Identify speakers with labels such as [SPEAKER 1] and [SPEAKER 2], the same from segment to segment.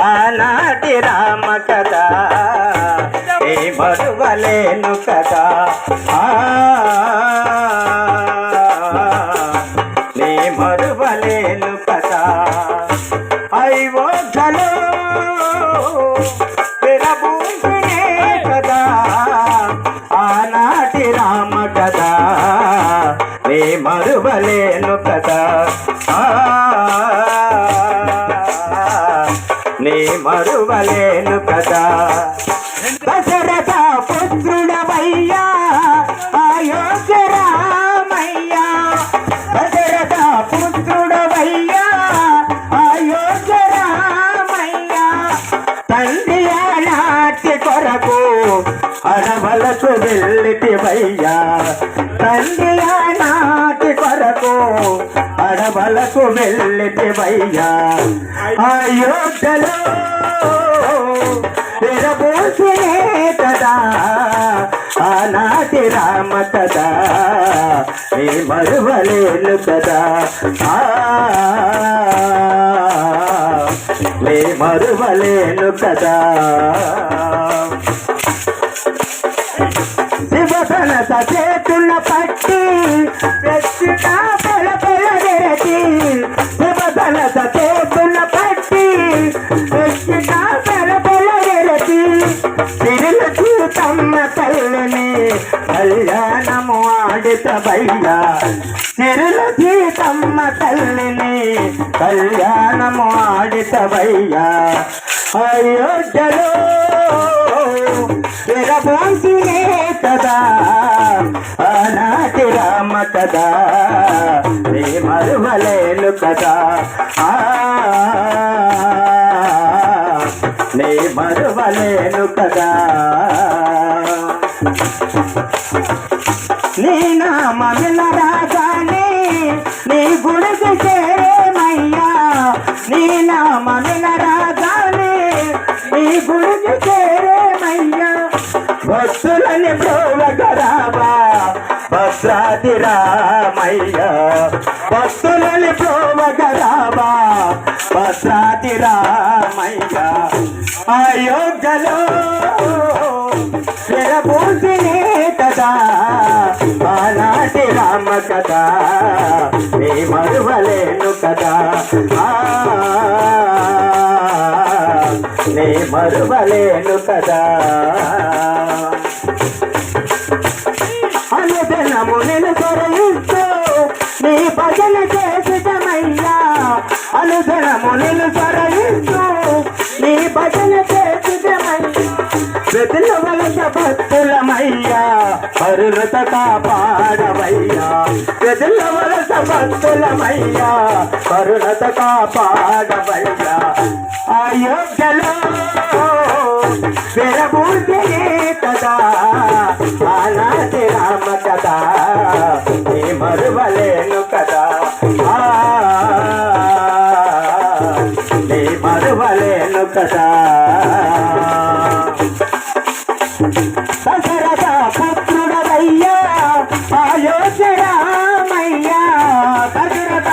[SPEAKER 1] ఆనాటి రామ కదా ఏ మరువలేను కదా నీ మరువలేను కదా అయోధ్యలో విరబూసినే కదా ఆనాటి రామ కదా నీ మరువలేను కదా నీ మరువలేను కదా దశరథ పుత్రుడవయ్యా అయోధ్య రామయ్యా దశరథ పుత్రుడవయ్యా అయోధ్య రామయ్యా తండ్రి ఆనాటి కొరకు అడవులకు వెళ్ళితివయ్యా తండ్రి ఆనాటి కొరకు అడవులకు వెళ్ళితివయ్యా అయోధ్యలో విరబూసినే కదా ఆనాటి రామ కదా నీ మరువలేను కదా నీ మరువలేను కదా శివసనస చేతుల పట్టి వెచ్చిక పొల పొలగెరటి శివసనస చేతుల పట్టి వెచ్చిక పొల పొలగెరటి తిరుల సీతమ్మ తల్లిని కళ్యాణము ఆడితవయ్యా తిరుల సీతమ్మ తల్లిని కళ్యాణము ఆడితవయ్యా అయోధ్యలో విరబూసినే కదా ఆనాటి రామ కదా నీ మరువలేను కదా నీ మరువలేను కదా నీ నామమున రాగానే నీ గుడికి చేరేమయ్యా నీ నామమున రాగానే నీ గుడికి చేరేమయ్యా భక్తులని ప్రోవగరావా భద్రాది రామయ్యా భక్తులని ప్రోవగరావా భద్రాది రామయ్యా అయోధ్యలో విరబూసినే కదా ఆనాటి రామ కదా నీ మరువలేను కదా నీ మరువలేను కదా అనుదినము నిలుసరయిస్తూ నీ భజన చేసిటమయ్యా అనుదినము నిలుసరయిస్తూ నీ భజన చేసిటమయ్యా వెతులవలస భక్తులమయ్యా పరులత కాపాడవయ్యా వెతులవలస భక్తులమయ్యా పరులత కాపాడవయ్యా అయోధ్యలో విరబూసినే కదా ఆనాటి రామ కదా నీ మరువలేను కదా నీ మరువలేను కదా దశరథ పుత్రుడవయ్యా అయోధ్య రామయ్యా దశరథ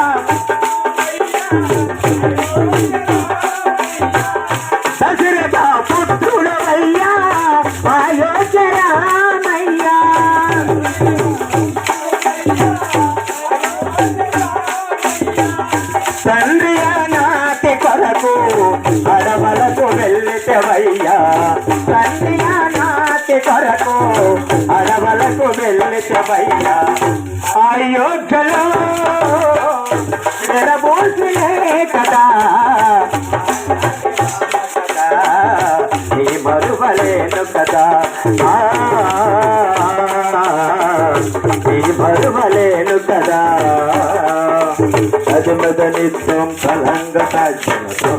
[SPEAKER 1] దశరథ పుత్రుడవయ్యా అయోధ్య రామయ్యా తండ్రి ఆనాటి కొరకు అడవులకు వెళ్ళితవయ్యా తండ్రి ఆనాటి కొరకు అడవులకు వెళ్ళితవయ్యా అయోధ్యలో విరబూసినే కదా నీ మరువలేను కదా నీ మరువలేను కదా అజమద నిత్యం ఫలంగ సాధ్యమతో